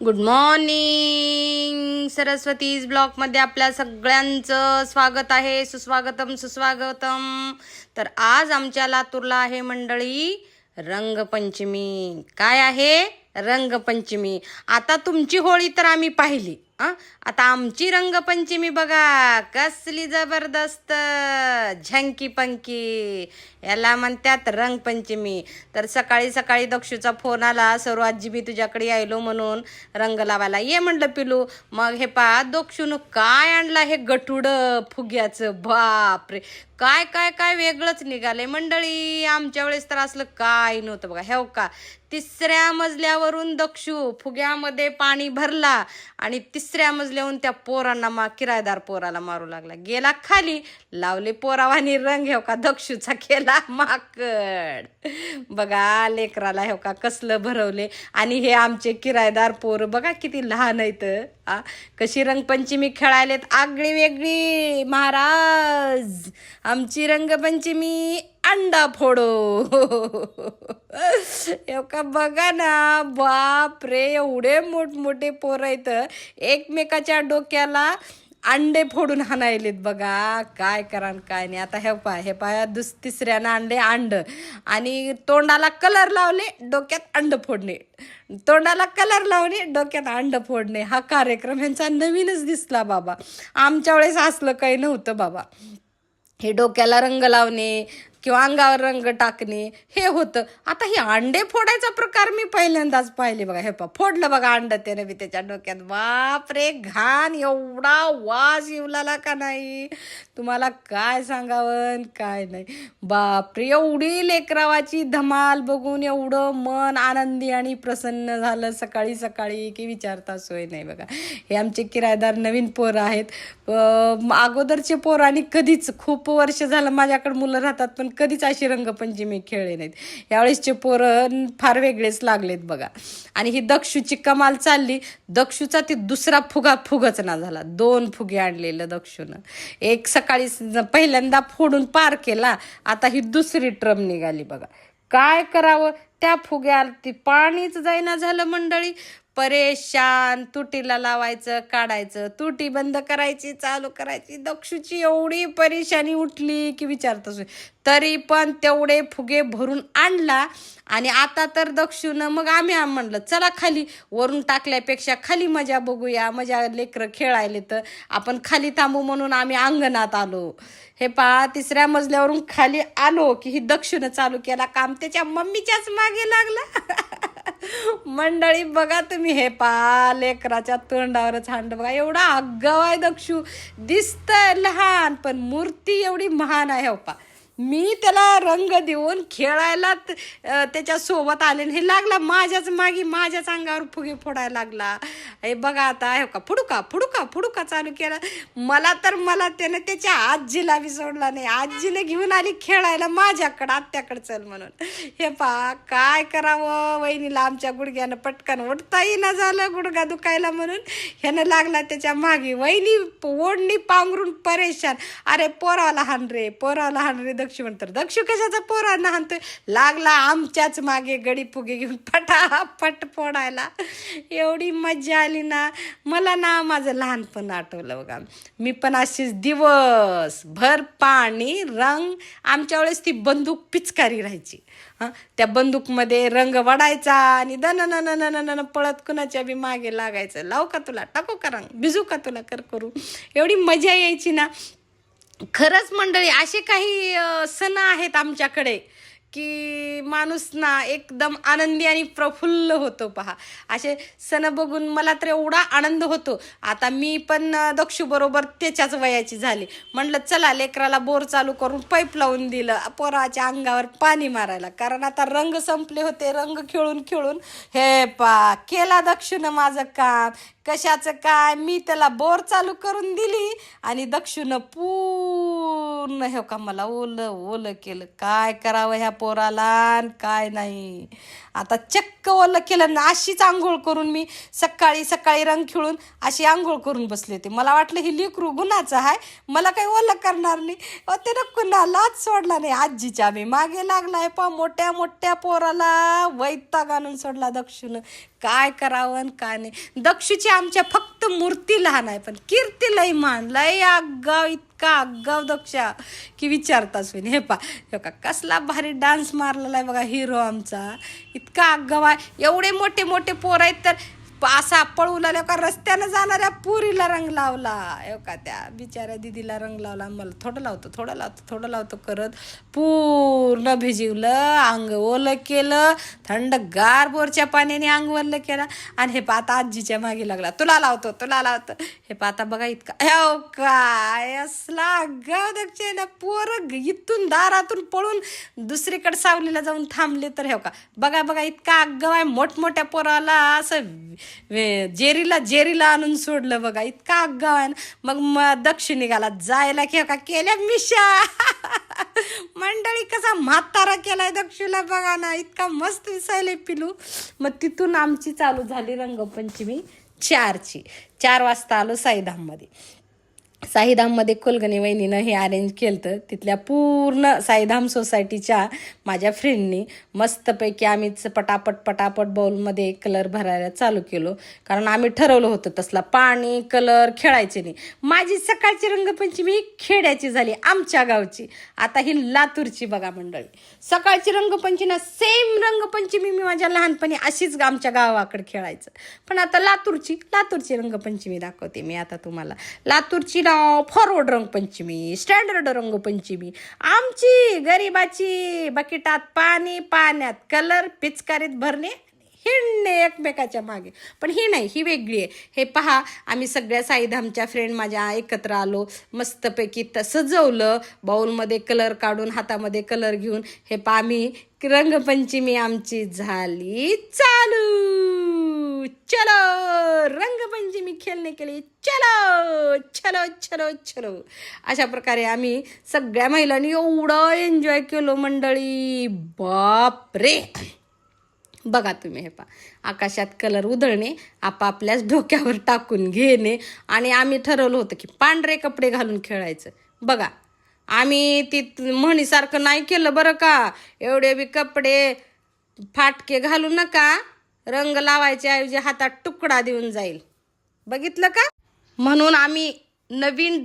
Good morning. सरस्वतीज ब्लॉगमध्ये आपल्या सगळ्यांचं स्वागत आहे. सुस्वागतम सुस्वागतम. तर आज आमच्या लातूरला आहे मंडळी रंगपंचमी. काय आहे? रंगपंचमी. आता तुमची होळी तर आम्ही पाहिली, आता आमची रंगपंचमी बघा कसली जबरदस्त झंकी पंकी, याला म्हणतात रंगपंचमी. तर सकाळी सकाळी दक्षूचा फोन आला, सर्व आजी मी तुझ्याकडे यायलो म्हणून रंग लावायला ये म्हणलं पिलू. मग हे पा दक्षून काय आणला हे गटुड फुग्याचं, बापरे काय काय काय वेगळंच निघालंय मंडळी. आमच्या वेळेस तर असलं काय नव्हतं बघा. हे का तिसऱ्या मजल्यावरून दक्षू फुग्यामध्ये पाणी भरला आणि तिसऱ्या मजल्यावरून त्या पोरांना किरायदार पोराला मारू लागला. गेला खाली, लावले पोरावानी रंग. हे का दक्षूचा केला माकड. बघा लेकराला हे का कसलं भरवले. आणि हे आमचे किरायदार पोर बघा किती लहान आहेत. कशी रंगपंचमी खेळायलेत आगळी वेगळी. महाराज आमची रंगपंचमी अंडा फोडो. का बघा ना, बाप रे एवढे मोठमोठे पोरं आहेत, एकमेकाच्या डोक्याला अंडे फोडून हाणायलेत बघा. काय करा काय नाही. आता हे पाया तिसऱ्यानं आणले अंड आणि तोंडाला कलर लावले, डोक्यात अंड फोडणे. तोंडाला कलर लावणे, डोक्यात अंड फोडणे. हा कार्यक्रम ह्यांचा नवीनच दिसला बाबा. आमच्या वेळेस असलं काही नव्हतं बाबा. हे डोक्याला रंग लावणे किंवा अंगावर रंग टाकणे हे होतं. आता हे अंडे फोडायचा प्रकार मी पहिल्यांदाच पाहिले बघा. हे फोडलं बघा अंड त्याने बी त्याच्या डोक्यात. बाप रे घाण, एवढा वास येवला का नाही तुम्हाला काय सांगावं काय नाही. बापरे एवढी लेकरावाची धमाल बघून एवढं मन आनंदी आणि प्रसन्न झालं सकाळी सकाळी की विचारता सोय नाही बघा. हे आमचे किरायदार नवीन पोरं आहेत. अगोदरचे पोरं आणि कधीच खूप वर्ष झालं माझ्याकडे मुलं राहतात पण कधीच अशी रंगपंचमी खेळले नाहीत. यावेळेसचे पोरं फार वेगळेच लागलेत बघा. आणि ही दक्षूची कमाल चालली. दक्षूचा ती दुसरा फुगच ना झाला. 2 फुगे आणलेलं दक्षूनं. एक सकाळी पहिल्यांदा फोडून पार केला, आता ही दुसरी ट्रम निघाली बघा. काय करावं त्या फुग्याला ती पाणीच जाईना झालं मंडळी. परेशान. तुटीला लावायचं, काढायचं, तुटी बंद करायची, चालू करायची. दक्षूची एवढी परेशानी उठली की विचारतच. तरी पण तेवढे फुगे भरून आणला. आणि आता तर दक्षूनं मग आम्ही म्हणलं चला खाली, वरून टाकल्यापेक्षा खाली मजा बघूया, मजा लेकरं खेळायले तर आपण खाली थांबू म्हणून आम्ही अंगणात आलो. हे तिसऱ्या मजल्यावरून खाली आलो की ही दक्षूनं चालू केला काम, त्याच्या मम्मीच्याच मागे लागला. मंडळी बघा तुम्ही, हे लेकराच्या तोंडावरच हांड बघा. एवढा आगाव आहे दक्षू. दिसतंय लहान पण मूर्ती एवढी महान आहे. हो मी त्याला रंग देऊन खेळायला त्याच्या सोबत आले, हे लागला माझ्याच मागे, माझ्याच अंगावर फुगे फोडायला लागला. हे बघा आता हे फुडुका चालू केला. मला त्यानं त्याच्या आजीला बी सोडला नाही. आजीने घेऊन आली खेळायला माझ्याकडं, आत्याकडे चल म्हणून. हे काय करावं, वहिनीला आमच्या गुडघ्यानं पटकन उठता येईना झालं, गुडघा दुखायला म्हणून ह्यानं लागला त्याच्या मागे. वहिनी ओढणी पांघरून परेशान. अरे पोराला हाण रे दक्षू म्हणतात. दक्षू कशाचा पोरांना हाणतोय, लागला आमच्याच मागे गडी फुगे घेऊन फटाफट फोडायला. एवढी मजा आली ना मला ना, माझं लहानपण आठवलं बघा. मी पण अशीच दिवसभर पाणी रंग, आमच्या वेळेस ती बंदूक पिचकारी राहायची. त्या बंदूकमध्ये रंग वडायचा आणि दन पळत कुणाच्या बी मागे लागायचं. लावू का तुला, टाकू का रंग, भिजू का तुला करू. एवढी मजा यायची ना. खरंच मंडळी असे काही सण आहेत आमच्याकडे की माणूस ना एकदम आनंदी आणि प्रफुल्ल होतो. पहा असे सण बघून मला तर एवढा आनंद होतो. आता मी पण दक्षू बरोबर त्याच्याच वयाची झाली. म्हणलं चला लेकराला बोर चालू करून पाईप लावून दिलं पोराच्या अंगावर पाणी मारायला, कारण आता रंग संपले होते. रंग खेळून हे केला दक्षूनं माझं काम. कशाचं काय, मी त्याला बोर चालू करून दिली आणि दक्षूनं पूर्ण हे का मला ओलं केलं. काय करावं ह्या पोराला काय नाही. आता चक्क ओलं केलं ना, अशीच आंघोळ करून मी सकाळी सकाळी रंग खेळून अशी आंघोळ करून बसले होते. मला वाटलं ही लेकरू गुणाचं आहे, मला काही ओलं करणार नाही. त्यानं कुणालाच सोडला नाही. आजीच्या मी मागे लागलाय मोठ्या मोठ्या पोराला वैताग आणून सोडला दक्षून. काय करावं आणि काय नाही. दक्षूची आमच्या फक्त मूर्ती लहान आहे, पण कीर्ती लई मान, लय आगाव, इतका आगाव दक्षा की विचारताच होईल. हे का कसला भारी डान्स मारलेला आहे बघा हिरो आमचा, इतका आगाव आहे. एवढे मोठे मोठे पोर आहेत तर असा पळू लागल्या का रस्त्यानं जाणाऱ्या पुरीला रंग लावला. का त्या बिचाऱ्या दिदीला रंग लावला. मला थोडं लावतो करत पूर्ण भिजवलं, अंग ओलं केलं, थंडगार बोरच्या पाण्याने अंग ओलं केलं. आणि हे आता आजीच्या मागे लागला, तुला लावतो. हे आता बघा इतका काय असला गाव दक्षिण ना. पोरं इथून दारातून पळून दुसरीकडे सावलीला जाऊन थांबले तर बघा इतका आगाव आहे. मोठमोठ्या पोराला असं जेरीला आणून सोडलं बघा, इतका आगाव आहे ना. मग दक्षिण निघाला जायला की केल्या मिशा मंडळी कसा म्हातारा केलाय दक्षूला बघा ना, इतका मस्त दिसायला पिलू. मग तिथून आमची चालू झाली रंगपंचमी 4ची. 4 वाजता आलो साईधाममध्ये कुलगणी वहिनीनं हे अरेंज केलं. तिथल्या पूर्ण साईधाम सोसायटीच्या माझ्या फ्रेंडनी मस्तपैकी आम्हीच पटापट बाउलमध्ये कलर भरायला चालू केलो. कारण आम्ही ठरवलं होतं तसला पाणी कलर खेळायचे नाही. माझी सकाळची रंगपंचमी खेड्याची झाली, आमच्या गावची. आता ही लातूरची बघा मंडळी. सकाळची रंगपंचमी सेम रंगपंचमी मी माझ्या लहानपणी अशीच आमच्या गावाकडे खेळायचं. पण आता लातूरची रंगपंचमी दाखवते मी आता तुम्हाला. लातूरची फॉरवर्ड रंगपंचमी, स्टँडर्ड रंगपंचमी आमची गरिबाची. बकेटात पाणी, पाण्यात कलर, पिचकारीत भरणे, हिंडणे एकमेकाच्या मागे. पण ही नाही, ही वेगळी आहे. हे पहा, आम्ही सगळ्या साईधामच्या फ्रेंड माझ्या एकत्र आलो, मस्तपैकी सजवलं, बाउलमध्ये कलर काढून हातामध्ये कलर घेऊन. हे पहा, आम्ही रंगपंचमी आमची झाली चालू. चलो रंगपंचमी खेळणे के लिए चलो. अशा प्रकारे आम्ही सगळ्या महिलांनी एवढं एन्जॉय केलो मंडळी, बाप रे. बघा तुम्ही, हे पहा, आकाशात कलर उधळणे, आपापल्याच डोक्यावर टाकून घेणे. आणि आम्ही ठरवलं होतं की पांढरे कपडे घालून खेळायचं. बघा, आम्ही ती म्हणीसारखं नाही केलं बरं का. एवढे बी कपडे फाटके घालू नका, रंग लावायच्या ऐवजी हातात तुकडा देऊन जाईल, बघितलं का. म्हणून आम्ही नवीन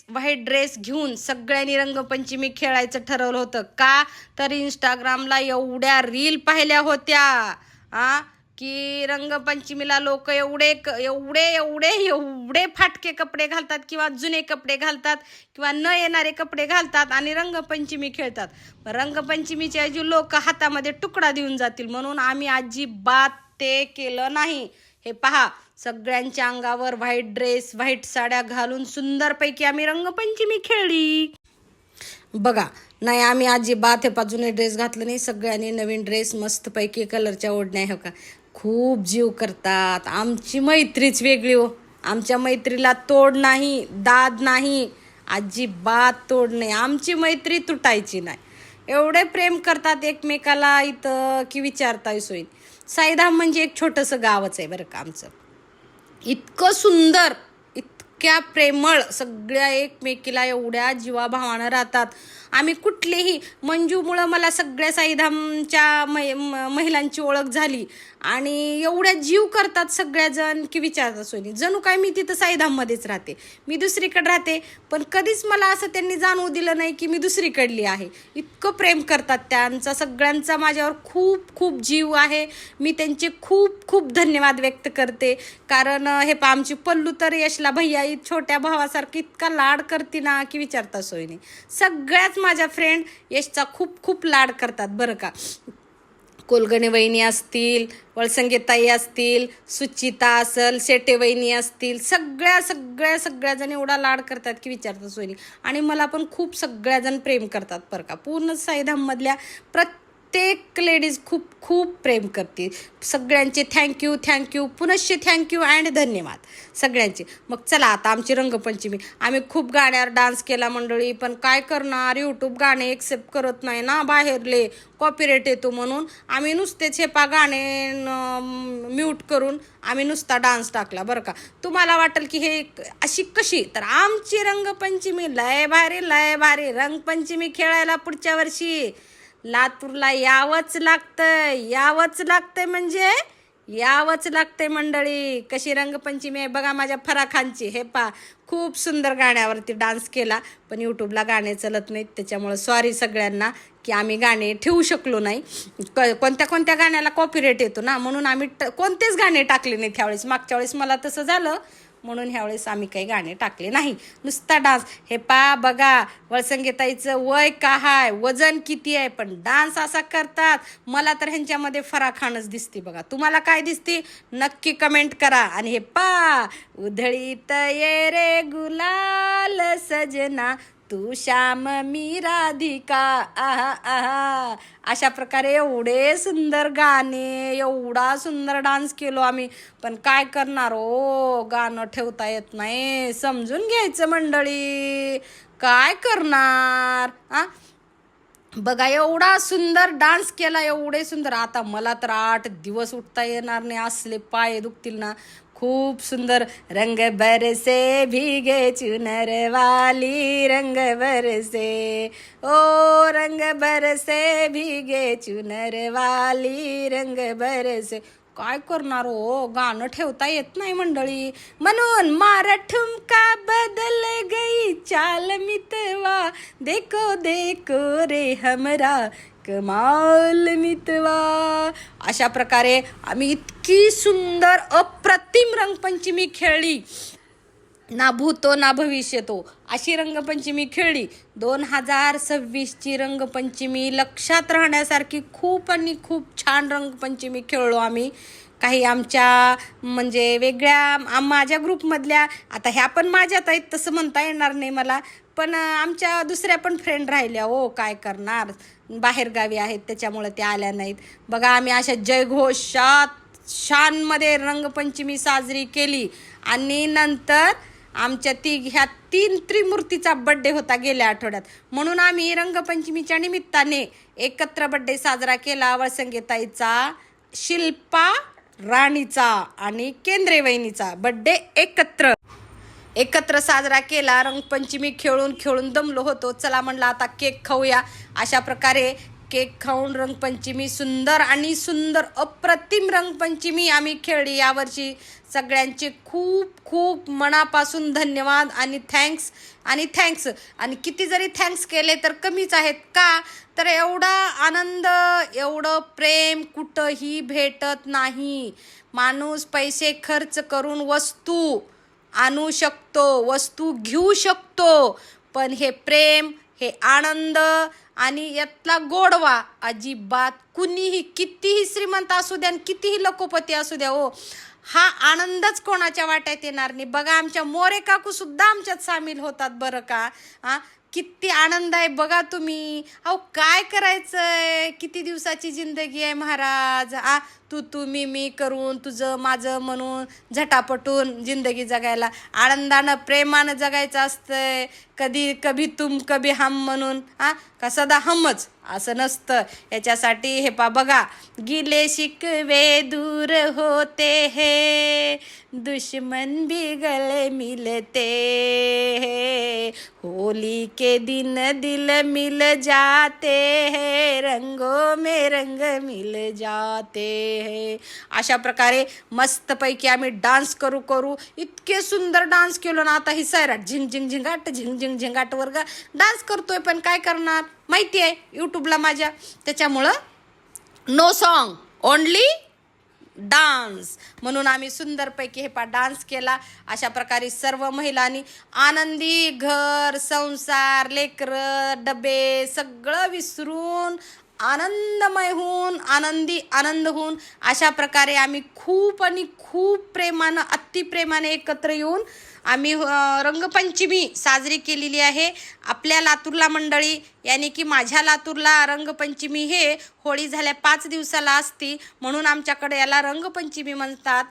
व्हाईट ड्रेस घेऊन सगळ्यांनी रंगपंचमी खेळायचं ठरवलं होतं. का तर इंस्टाग्रामला एवढ्या रील पाहिल्या होत्या की रंगपंचमीला लोक एवढे फाटके कपडे घालतात किंवा जुने कपडे घालतात किंवा न येणारे कपडे घालतात आणि रंगपंचमी खेळतात. रंगपंचमीच्या ऐवजी लोक हातामध्ये तुकडा देऊन जातील म्हणून आम्ही अजिबात ते केलं नाही. हे पहा, सगळ्यांच्या अंगावर व्हाईट ड्रेस, व्हाईट साड्या घालून सुंदरपैकी आम्ही रंगपंचमी खेळली. बघा, नाही आम्ही अजिबात जुने ड्रेस घातलं नाही. सगळ्यांनी नवीन ड्रेस मस्तपैकी कलरच्या ओढण्या. हो का, खूप जीव करतात. आमची मैत्रीच वेगळी हो. आमच्या मैत्रीला तोड नाही, दाद नाही, अजिबात तोड नाही. आमची मैत्री तुटायची नाही. एवढे प्रेम करतात एकमेकाला इथं की विचारता सोयी. साईधाम म्हणजे एक छोटंसं गावच आहे बरं का आमचं. इतकं सुंदर, इतक्या प्रेमळ, सगळ्या एकमेकीला एवढ्या जीवाभावानं राहतात. आम्ही कुठलेही, मंजूमुळं मला सगळ्या साईधामच्या महिलांची ओळख झाली आणि एवढ्या जीव करतात सगळ्याजण की विचारतात सोयी. जणू काय मी तिथं साईधाममध्येच राहते, मी दुसरीकडे राहते, पण कधीच मला असं त्यांनी जाणवू दिलं नाही की मी दुसरीकडली आहे. इतकं प्रेम करतात. त्यांचा सगळ्यांचा माझ्यावर खूप खूप जीव आहे. मी त्यांचे खूप खूप धन्यवाद व्यक्त करते. कारण हे आमची पल्लू तर यशला भैया छोट्या भावासारखं इतका लाड करते ना की विचारता सोयी नाही. सगळ्याच माझ्या फ्रेंड यशचा खूप खूप लाड करतात बरं का. कोलगणे वहिनी असतील, वळसंगे ताई असतील, सुचिता असेल, शेटे वहिनी असतील, सगळ्याजण एवढा लाड करतात की विचारता सोयी. आणि मला पण खूप सगळ्याजण प्रेम करतात बरं का. पूर्ण साईधाममधल्या प्रत्येक लेडीज खूप खूप प्रेम करते. सगळ्यांचे थँक्यू पुनश्च थँक्यू अँड धन्यवाद सगळ्यांचे. मग चला आता आमची रंगपंचमी. आम्ही खूप गाण्यावर डान्स केला मंडळी, पण काय करणार, यूट्यूब गाणे एक्सेप्ट करत नाही ना बाहेरले, कॉपीराईट येतो म्हणून आम्ही नुसतेच हे गाणे म्यूट करून आम्ही नुसता डान्स टाकला बरं का. तुम्हाला वाटेल की हे अशी कशी, तर आमची रंगपंचमी लय भारी रंगपंचमी खेळायला पुढच्या वर्षी लातूरला यावंच लागतंय म्हणजे यावंच लागतंय मंडळी. कशी रंगपंचमी आहे बघा माझ्या फराखांची. हे खूप सुंदर गाण्यावरती डान्स केला, पण यूट्यूबला गाणे चलत नाहीत, त्याच्यामुळं सॉरी सगळ्यांना की आम्ही गाणे ठेवू शकलो नाही. कोणत्या गाण्याला कॉपीराईट येतो ना, म्हणून आम्ही कोणतेच गाणे टाकले नाहीत ह्यावेळेस. मागच्या वेळेस मला तसं झालं म्हणून ह्यावेळेस आम्ही काही गाणे टाकले नाही, नुसता डान्स. हे बघा वळसंगीताईचं वय का हाय, वजन किती आहे, पण डान्स असा करतात. मला तर ह्यांच्यामध्ये फराखानच दिसते बघा. तुम्हाला काय दिसते नक्की कमेंट करा. आणि हे उधळीत ये रे गुलाल सजना तू श्याम मी राधिका, आहा आहा. अशा प्रकारे एवढे सुंदर गाणे, एवढा सुंदर डान्स केलो आम्ही, पण काय करणार हो, गाणं ठेवता येत नाही. समजून घ्यायचं मंडळी, काय करणार. बघा एवढा सुंदर डान्स केला, एवढे सुंदर. आता मला तर 8 दिवस उठता येणार नाही, असले पाय दुखतील ना. खूप सुंदर. रंग बरसे भीगे चुनर वाली, रंग बरसे ओ रंग बरसे भीगे चुनर वाली, रंग बरसे. काय करणार हो, गाणं ठेवता येत नाही मंडळी. म्हणून मारा ठुमका बदल गई चाल मितवा, देखो देखो रे हमरा कमाल मितवा. अशा प्रकारे आम्ही इतकी सुंदर अप्रतिम रंगपंचमी खेळली, ना भूतो ना भविष्यतो अशी रंगपंचमी खेळली. 2026ची रंगपंचमी लक्षात राहण्यासारखी खूप आणि खूप छान रंगपंचमी खेळलो आम्ही. काही आमच्या म्हणजे वेगळ्या माझ्या ग्रुपमधल्या, आता ह्या पण माझ्यात आहेत तसं म्हणता येणार नाही मला, पण आमच्या दुसऱ्या पण फ्रेंड राहिल्या हो, काय करणार, बाहेरगावी आहेत त्याच्यामुळे त्या आल्या नाहीत. बघा आम्ही अशा जयघोषात शानमध्ये रंगपंचमी साजरी केली. आणि नंतर आमच्या ह्या 3 त्रिमूर्तीचा बड्डे होता गेल्या आठवड्यात, म्हणून आम्ही रंगपंचमीच्या निमित्ताने एकत्र बड्डे साजरा केला. वळसंगीताईचा, शिल्पा राणीचा आणि केंद्रे वहिनीचा बड्डे एकत्र साजरा केला. रंगपंचमी खेळून दमलो होतो. चला म्हणलं आता केक खाऊया. अशा प्रकारे केक खाऊन रंगपंचमी सुंदर अप्रतिम रंगपंचमी आम्ही खेळली यावर्षी. सगळ्यांचे खूप खूप मनापासून धन्यवाद आणि थँक्स. आणि किती जरी थँक्स केले तर कमीच आहेत का, तर एवढा आनंद, एवढं प्रेम कुठंही भेटत नाही. माणूस पैसे खर्च करून वस्तू आणू शकतो, वस्तू घेऊ शकतो, पण हे प्रेम, हे आनंद आणि यातला गोडवा अजिबात कुणीही, कितीही श्रीमंत असू द्या, कितीही लखोपती असू द्या हो, हा आनंदच कोणाच्या वाट्यात येणार नाही. बघा आमच्या मोरे काकू सुद्धा आमच्यात सामील होतात बरं का. किती आनंद आहे बघा तुम्ही. अहो काय करायचंय, किती दिवसाची जिंदगी आहे महाराज. तू मी करून, तुझं माझं म्हणून झटापटून जिंदगी जगायला, आनंदानं प्रेमानं जगायचं असतंय. कभी तुम कभी हम म्हणून का सदा हमच असं नसतं. याच्यासाठी हे बघा, गिले शिकवे दूर होते है, दुश्मन भी गले मिलते है, होली के दिन दिल मिल जाते हैं, रंगों में रंग मिल जाते हैं. अशा प्रकारे मस्तपैकी आम्ही डान्स करू इतके सुंदर डान्स केलो ना. आता ही सैराट झिंगाट वर्ग डान्स करतोय, पण काय करणार माहिती आहे यूट्यूबला माझ्या, त्याच्यामुळं नो सॉन्ग ओनली डान्स. म्हणून आम्ही सुंदरपैकी हे डान्स केला. अशा प्रकारे सर्व महिलांनी आनंदी घर संसार लेकरं डबे सगळं विसरून आनंदमय होऊन आनंद होऊन अशा प्रकारे आम्ही खूप आणि खूप प्रेमानं अतिप्रेमाने एकत्र येऊन आम्ही रंगपंचमी साजरी केलेली आहे आपल्या लातूरला मंडळी. यानी की माझ्या लातूरला रंगपंचमी हे होळी झाल्या 5 दिवसाला असती, म्हणून आमच्याकडे याला रंगपंचमी म्हणतात.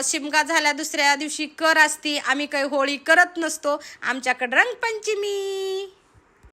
शिमगा झाल्या दुसऱ्या दिवशी कर असती. आम्ही काही होळी करत नसतो, आमच्याकडे रंगपंचमी.